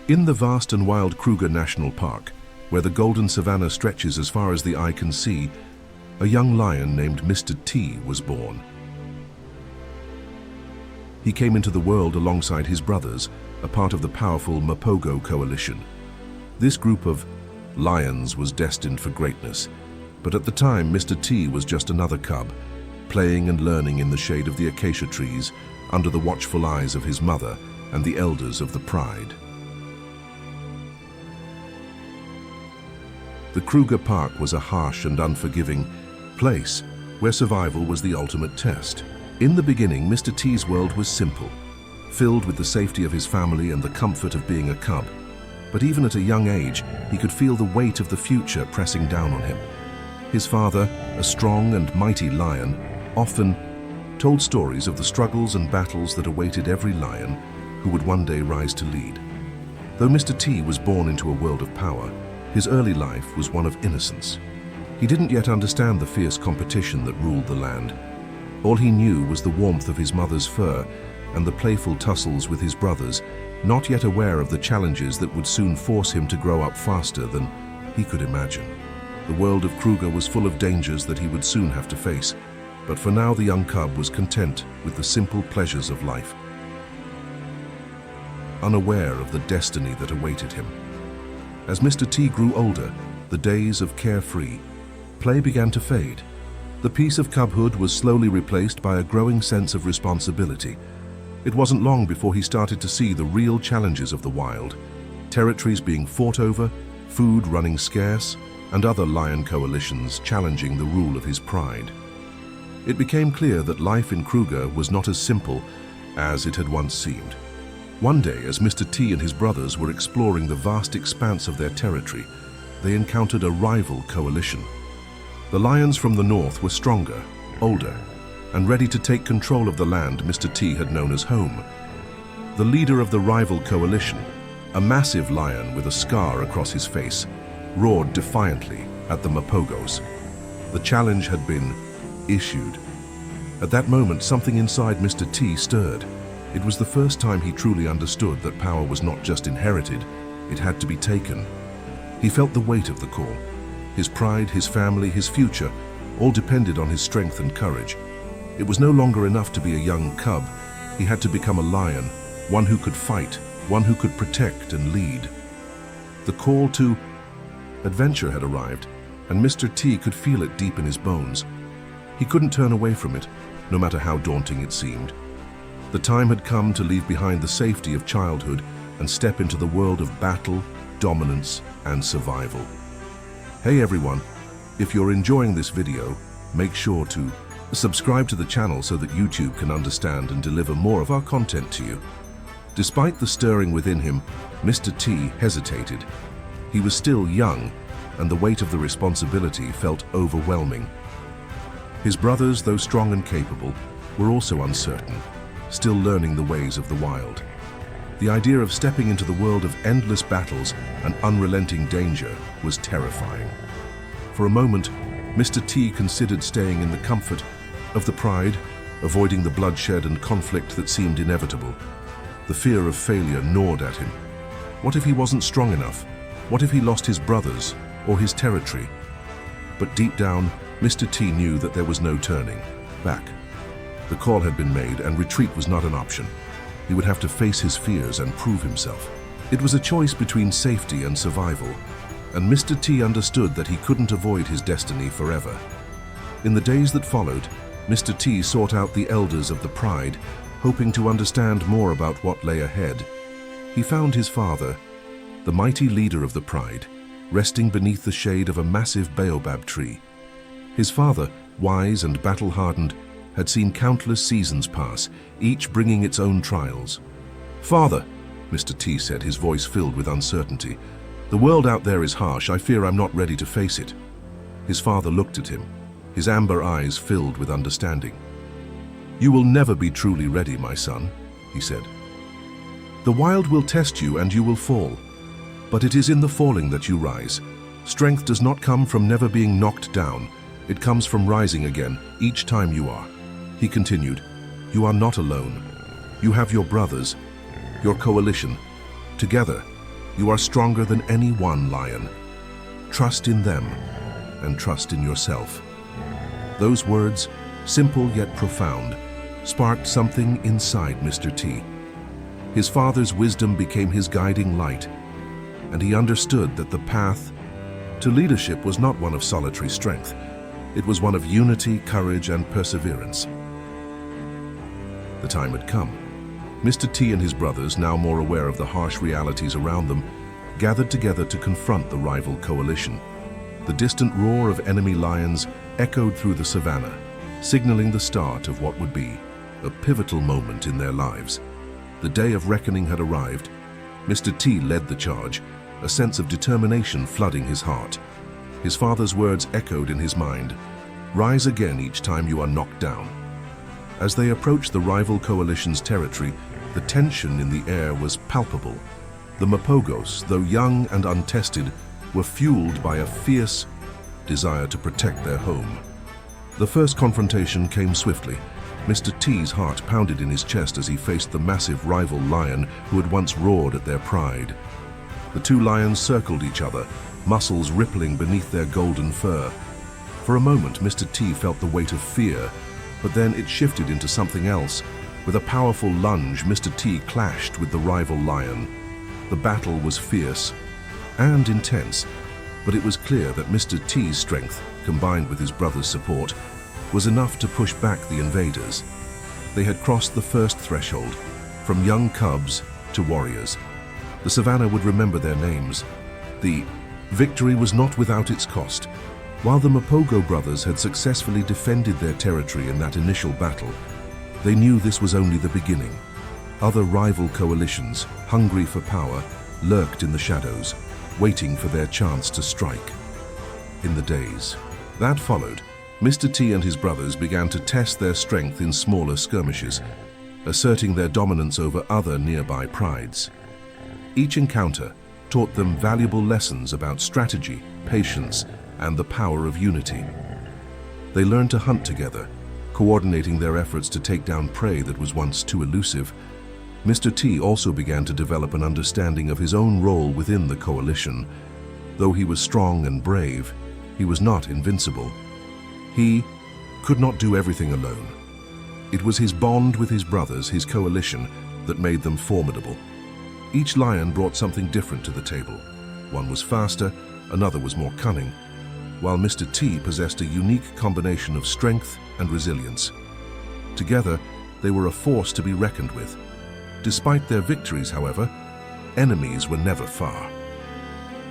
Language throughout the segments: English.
In the vast and wild Kruger National Park, where the golden savannah stretches as far as the eye can see, a young lion named Mr. T was born. He came into the world alongside his brothers, a part of the powerful Mapogo coalition. This group of lions was destined for greatness, but at the time Mr. T was just another cub, playing and learning in the shade of the acacia trees, under the watchful eyes of his mother and the elders of the pride. The Kruger Park was a harsh and unforgiving place where survival was the ultimate test. In the beginning, Mr. T's world was simple, filled with the safety of his family and the comfort of being a cub. But even at a young age, he could feel the weight of the future pressing down on him. His father, a strong and mighty lion, often told stories of the struggles and battles that awaited every lion who would one day rise to lead. Though Mr. T was born into a world of power, his early life was one of innocence. He didn't yet understand the fierce competition that ruled the land. All he knew was the warmth of his mother's fur and the playful tussles with his brothers, not yet aware of the challenges that would soon force him to grow up faster than he could imagine. The world of Kruger was full of dangers that he would soon have to face, but for now the young cub was content with the simple pleasures of life, unaware of the destiny that awaited him. As Mr. T grew older, the days of carefree play began to fade. The peace of cubhood was slowly replaced by a growing sense of responsibility. It wasn't long before he started to see the real challenges of the wild, territories being fought over, food running scarce, and other lion coalitions challenging the rule of his pride. It became clear that life in Kruger was not as simple as it had once seemed. One day, as Mr. T and his brothers were exploring the vast expanse of their territory, they encountered a rival coalition. The lions from the north were stronger, older, and ready to take control of the land Mr. T had known as home. The leader of the rival coalition, a massive lion with a scar across his face, roared defiantly at the Mapogos. The challenge had been issued. At that moment, something inside Mr. T stirred. It was the first time he truly understood that power was not just inherited, it had to be taken. He felt the weight of the call. His pride, his family, his future, all depended on his strength and courage. It was no longer enough to be a young cub. He had to become a lion, one who could fight, one who could protect and lead. The call to adventure had arrived, and Mr. T could feel it deep in his bones. He couldn't turn away from it, no matter how daunting it seemed. The time had come to leave behind the safety of childhood and step into the world of battle, dominance, and survival. Hey everyone, if you're enjoying this video, make sure to subscribe to the channel so that YouTube can understand and deliver more of our content to you. Despite the stirring within him, Mr. T hesitated. He was still young, and the weight of the responsibility felt overwhelming. His brothers, though strong and capable, were also uncertain, still learning the ways of the wild. The idea of stepping into the world of endless battles and unrelenting danger was terrifying. For a moment, Mr. T considered staying in the comfort of the pride, avoiding the bloodshed and conflict that seemed inevitable. The fear of failure gnawed at him. What if he wasn't strong enough? What if he lost his brothers or his territory? But deep down, Mr. T knew that there was no turning back. The call had been made, and retreat was not an option. He would have to face his fears and prove himself. It was a choice between safety and survival, and Mr. T understood that he couldn't avoid his destiny forever. In the days that followed, Mr. T sought out the elders of the pride, hoping to understand more about what lay ahead. He found his father, the mighty leader of the pride, resting beneath the shade of a massive baobab tree. His father, wise and battle-hardened, had seen countless seasons pass, each bringing its own trials. "Father," Mr. T said, his voice filled with uncertainty, "the world out there is harsh. I fear I'm not ready to face it." His father looked at him, his amber eyes filled with understanding. "You will never be truly ready, my son," he said. "The wild will test you and you will fall, but it is in the falling that you rise. Strength does not come from never being knocked down. It comes from rising again each time you are." He continued, "You are not alone. You have your brothers, your coalition. Together, You are stronger than any one lion. Trust in them and trust in yourself." Those words, simple yet profound, sparked something inside Mr. T. His father's wisdom became his guiding light, and he understood that the path to leadership was not one of solitary strength. It was one of unity, courage, and perseverance. The time had come. Mr. T and his brothers, now more aware of the harsh realities around them, gathered together to confront the rival coalition. The distant roar of enemy lions echoed through the savannah, signaling the start of what would be a pivotal moment in their lives. The day of reckoning had arrived. Mr. T led the charge, a sense of determination flooding his heart. His father's words echoed in his mind, "Rise again each time you are knocked down." As they approached the rival coalition's territory, the tension in the air was palpable. The Mapogos, though young and untested, were fueled by a fierce desire to protect their home. The first confrontation came swiftly. Mr. T's heart pounded in his chest as he faced the massive rival lion who had once roared at their pride. The two lions circled each other, muscles rippling beneath their golden fur. For a moment, Mr. T felt the weight of fear, but then it shifted into something else. With a powerful lunge, Mr. T clashed with the rival lion. The battle was fierce and intense, but it was clear that Mr. T's strength, combined with his brother's support, was enough to push back the invaders. They had crossed the first threshold, from young cubs to warriors. The savannah would remember their names. The victory was not without its cost. While the Mapogo brothers had successfully defended their territory in that initial battle, they knew this was only the beginning. Other rival coalitions, hungry for power, lurked in the shadows, waiting for their chance to strike. In the days that followed, Mr. T and his brothers began to test their strength in smaller skirmishes, asserting their dominance over other nearby prides. Each encounter taught them valuable lessons about strategy, patience, and the power of unity. They learned to hunt together, coordinating their efforts to take down prey that was once too elusive. Mr. T also began to develop an understanding of his own role within the coalition. Though he was strong and brave, he was not invincible. He could not do everything alone. It was his bond with his brothers, his coalition, that made them formidable. Each lion brought something different to the table. One was faster, another was more cunning, while Mr. T possessed a unique combination of strength and resilience. Together, they were a force to be reckoned with. Despite their victories, however, enemies were never far.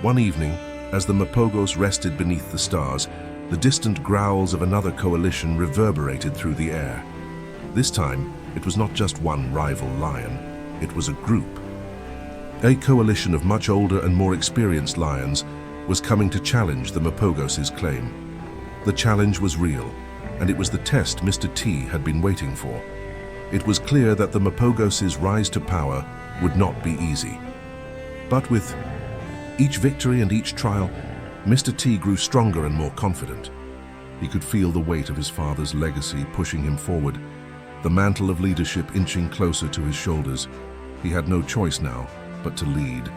One evening, as the Mapogos rested beneath the stars, the distant growls of another coalition reverberated through the air. This time, it was not just one rival lion, it was a group. A coalition of much older and more experienced lions was coming to challenge the Mapogos' claim. The challenge was real, and it was the test Mr. T had been waiting for. It was clear that the Mapogos' rise to power would not be easy. But with each victory and each trial, Mr. T grew stronger and more confident. He could feel the weight of his father's legacy pushing him forward, the mantle of leadership inching closer to his shoulders. He had no choice now but to lead.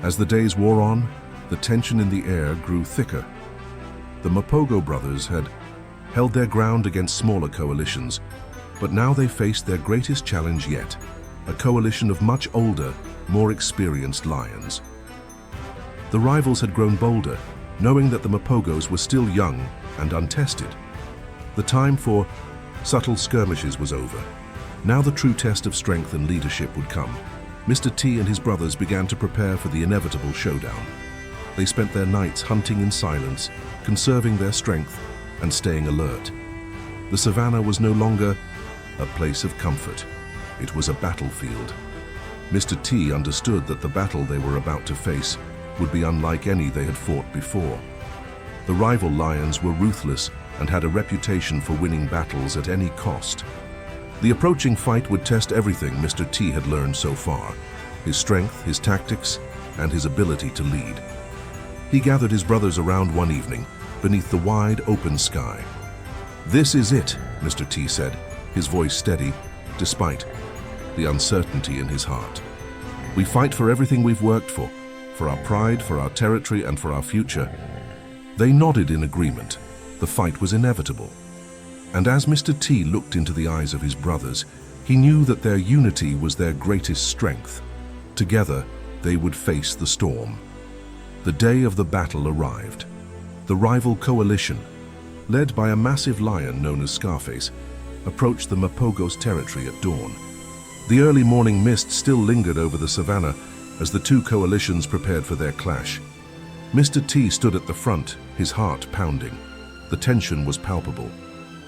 As the days wore on, the tension in the air grew thicker. The Mapogo brothers had held their ground against smaller coalitions, but now they faced their greatest challenge yet, a coalition of much older, more experienced lions. The rivals had grown bolder, knowing that the Mapogos were still young and untested. The time for subtle skirmishes was over. Now the true test of strength and leadership would come. Mr. T and his brothers began to prepare for the inevitable showdown. They spent their nights hunting in silence, conserving their strength and staying alert. The savannah was no longer a place of comfort. It was a battlefield. Mr. T understood that the battle they were about to face would be unlike any they had fought before. The rival lions were ruthless and had a reputation for winning battles at any cost. The approaching fight would test everything Mr. T had learned so far: his strength, his tactics, and his ability to lead. He gathered his brothers around one evening, beneath the wide open sky. "This is it," Mr. T said, his voice steady, despite the uncertainty in his heart. We fight for everything we've worked for our pride, for our territory, and for our future." They nodded in agreement. The fight was inevitable. And as Mr. T looked into the eyes of his brothers, he knew that their unity was their greatest strength. Together, they would face the storm. The day of the battle arrived. The rival coalition, led by a massive lion known as Scarface, approached the Mapogo's territory at dawn. The early morning mist still lingered over the savannah as the two coalitions prepared for their clash. Mr. T stood at the front, his heart pounding. The tension was palpable.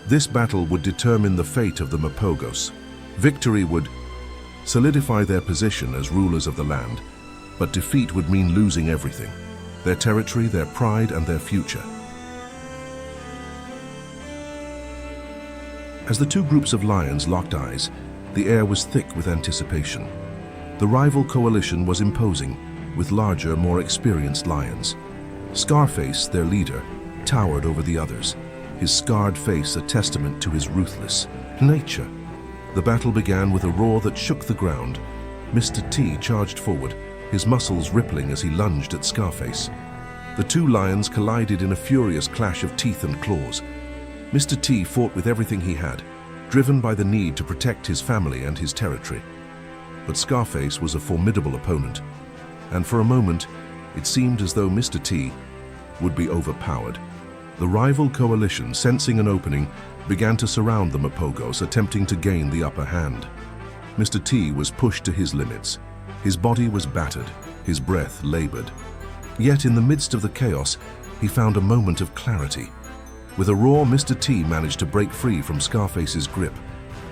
This battle would determine the fate of the Mapogos. Victory would solidify their position as rulers of the land, but defeat would mean losing everything: their territory, their pride, and their future. As the two groups of lions locked eyes, the air was thick with anticipation. The rival coalition was imposing, with larger, more experienced lions. Scarface, their leader, towered over the others, his scarred face a testament to his ruthless nature. The battle began with a roar that shook the ground. Mr. T charged forward, his muscles rippling as he lunged at Scarface. The two lions collided in a furious clash of teeth and claws. Mr. T fought with everything he had, driven by the need to protect his family and his territory. But Scarface was a formidable opponent, and for a moment, it seemed as though Mr. T would be overpowered. The rival coalition, sensing an opening, began to surround the Mapogos, attempting to gain the upper hand. Mr. T was pushed to his limits. His body was battered, his breath labored. Yet in the midst of the chaos, he found a moment of clarity. With a roar, Mr. T managed to break free from Scarface's grip.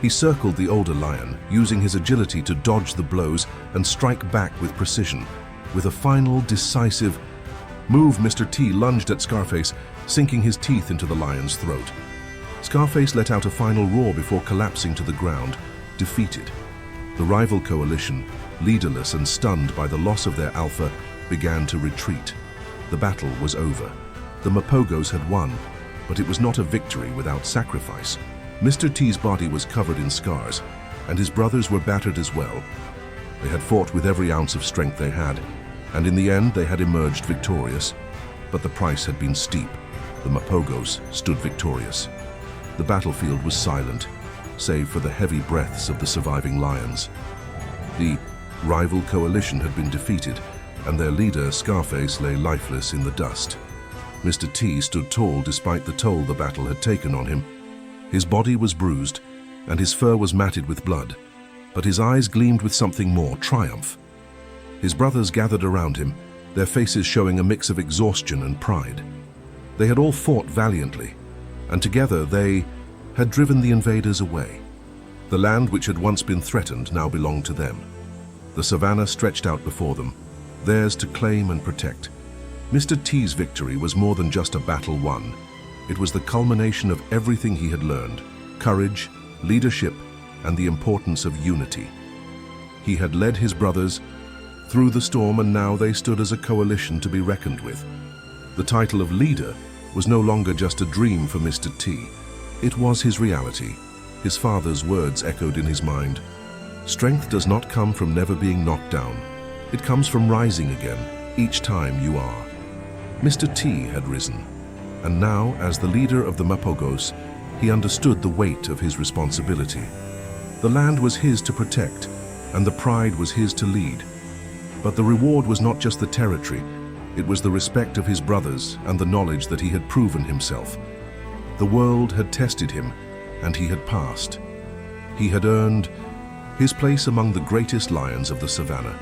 He circled the older lion, using his agility to dodge the blows and strike back with precision. With a final, decisive move, Mr. T lunged at Scarface, sinking his teeth into the lion's throat. Scarface let out a final roar before collapsing to the ground, defeated. The rival coalition, leaderless and stunned by the loss of their alpha, began to retreat. The battle was over. The Mapogos had won, but it was not a victory without sacrifice. Mr. T's body was covered in scars, and his brothers were battered as well. They had fought with every ounce of strength they had, and in the end they had emerged victorious. But the price had been steep. The Mapogos stood victorious. The battlefield was silent, save for the heavy breaths of the surviving lions. The rival coalition had been defeated, and their leader, Scarface, lay lifeless in the dust. Mr. T stood tall despite the toll the battle had taken on him. His body was bruised, and his fur was matted with blood, but his eyes gleamed with something more: triumph. His brothers gathered around him, their faces showing a mix of exhaustion and pride. They had all fought valiantly, and together they had driven the invaders away. The land which had once been threatened now belonged to them. The savannah stretched out before them, theirs to claim and protect. Mr. T's victory was more than just a battle won. It was the culmination of everything he had learned: courage, leadership, and the importance of unity. He had led his brothers through the storm, and now they stood as a coalition to be reckoned with. The title of leader was no longer just a dream for Mr. T. It was his reality. His father's words echoed in his mind. Strength does not come from never being knocked down. It comes from rising again, each time you are. Mr. T had risen, and now, as the leader of the Mapogos, he understood the weight of his responsibility. The land was his to protect, and the pride was his to lead. But the reward was not just the territory, it was the respect of his brothers and the knowledge that he had proven himself. The world had tested him, and he had passed. He had earned his place among the greatest lions of the savannah.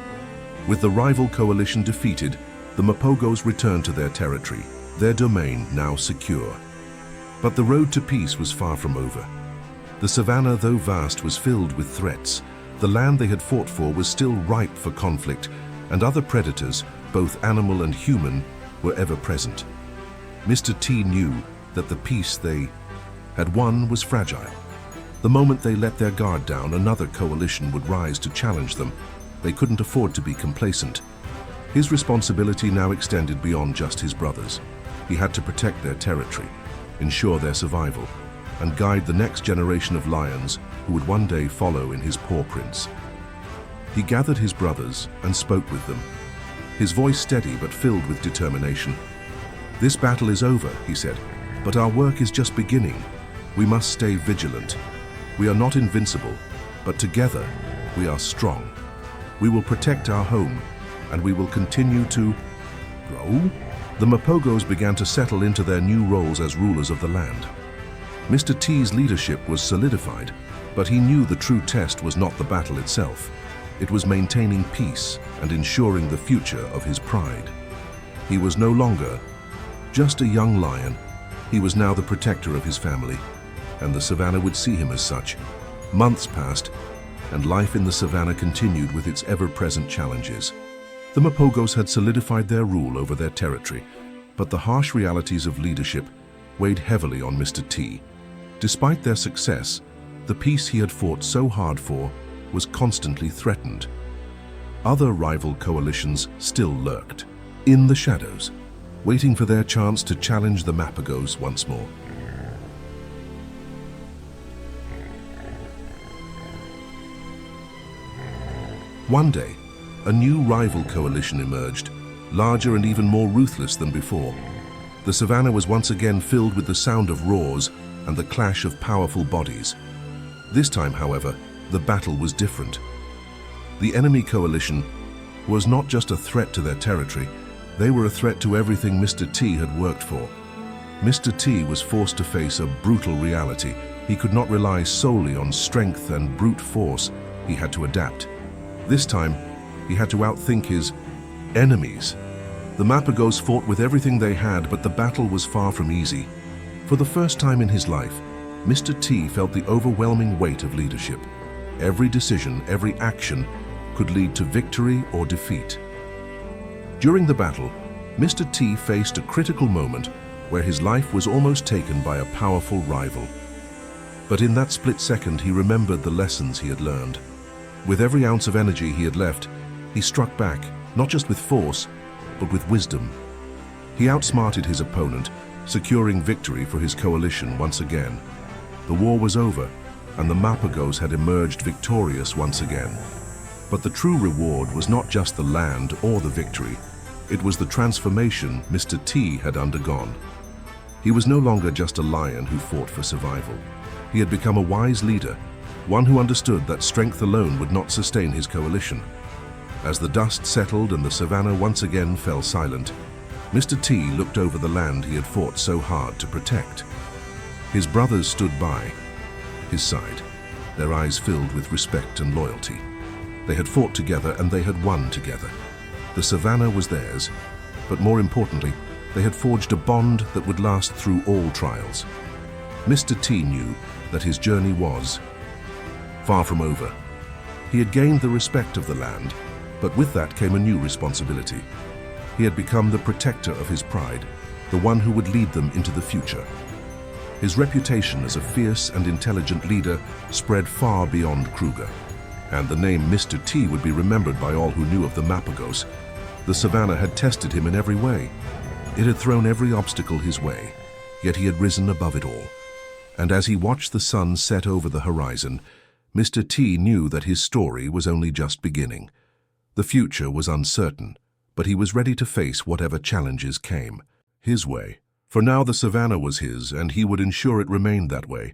With the rival coalition defeated, the Mapogos returned to their territory, their domain now secure. But the road to peace was far from over. The savannah, though vast, was filled with threats. The land they had fought for was still ripe for conflict, and other predators, both animal and human, were ever present. Mr. T knew that the peace they had won was fragile. The moment they let their guard down, another coalition would rise to challenge them. They couldn't afford to be complacent. His responsibility now extended beyond just his brothers. He had to protect their territory, ensure their survival, and guide the next generation of lions who would one day follow in his paw prints. He gathered his brothers and spoke with them, his voice steady but filled with determination. "This battle is over," he said, "but our work is just beginning. We must stay vigilant. We are not invincible, but together we are strong. We will protect our home, and we will continue to grow." The Mapogos began to settle into their new roles as rulers of the land. Mr. T's leadership was solidified, but he knew the true test was not the battle itself. It was maintaining peace and ensuring the future of his pride. He was no longer just a young lion. He was now the protector of his family, and the savannah would see him as such. Months passed, and life in the savannah continued with its ever-present challenges. The Mapogos had solidified their rule over their territory, but the harsh realities of leadership weighed heavily on Mr. T. Despite their success, the peace he had fought so hard for was constantly threatened. Other rival coalitions still lurked, in the shadows, waiting for their chance to challenge the Mapogos once more. One day, a new rival coalition emerged, larger and even more ruthless than before. The savannah was once again filled with the sound of roars and the clash of powerful bodies. This time, however, the battle was different. The enemy coalition was not just a threat to their territory, they were a threat to everything Mr. T had worked for. Mr. T was forced to face a brutal reality. He could not rely solely on strength and brute force. He had to adapt. This time, he had to outthink his enemies. The Mapogos fought with everything they had, but the battle was far from easy. For the first time in his life, Mr. T felt the overwhelming weight of leadership. Every decision, every action could lead to victory or defeat. During the battle, Mr. T faced a critical moment where his life was almost taken by a powerful rival. But in that split second, he remembered the lessons he had learned. With every ounce of energy he had left, he struck back, not just with force, but with wisdom. He outsmarted his opponent, securing victory for his coalition once again. The war was over, and the Mapogos had emerged victorious once again. But the true reward was not just the land or the victory. It was the transformation Mr. T had undergone. He was no longer just a lion who fought for survival. He had become a wise leader, one who understood that strength alone would not sustain his coalition. As the dust settled and the savannah once again fell silent, Mr. T looked over the land he had fought so hard to protect. His brothers stood by his side, their eyes filled with respect and loyalty. They had fought together and they had won together. The savannah was theirs, but more importantly, they had forged a bond that would last through all trials. Mr. T knew that his journey was far from over. He had gained the respect of the land, but with that came a new responsibility. He had become the protector of his pride, the one who would lead them into the future. His reputation as a fierce and intelligent leader spread far beyond Kruger, and the name Mr. T would be remembered by all who knew of the Mapogos. The savannah had tested him in every way. It had thrown every obstacle his way, yet he had risen above it all. And as he watched the sun set over the horizon, Mr. T knew that his story was only just beginning. The future was uncertain, but he was ready to face whatever challenges came, his way. For now the savannah was his, and he would ensure it remained that way.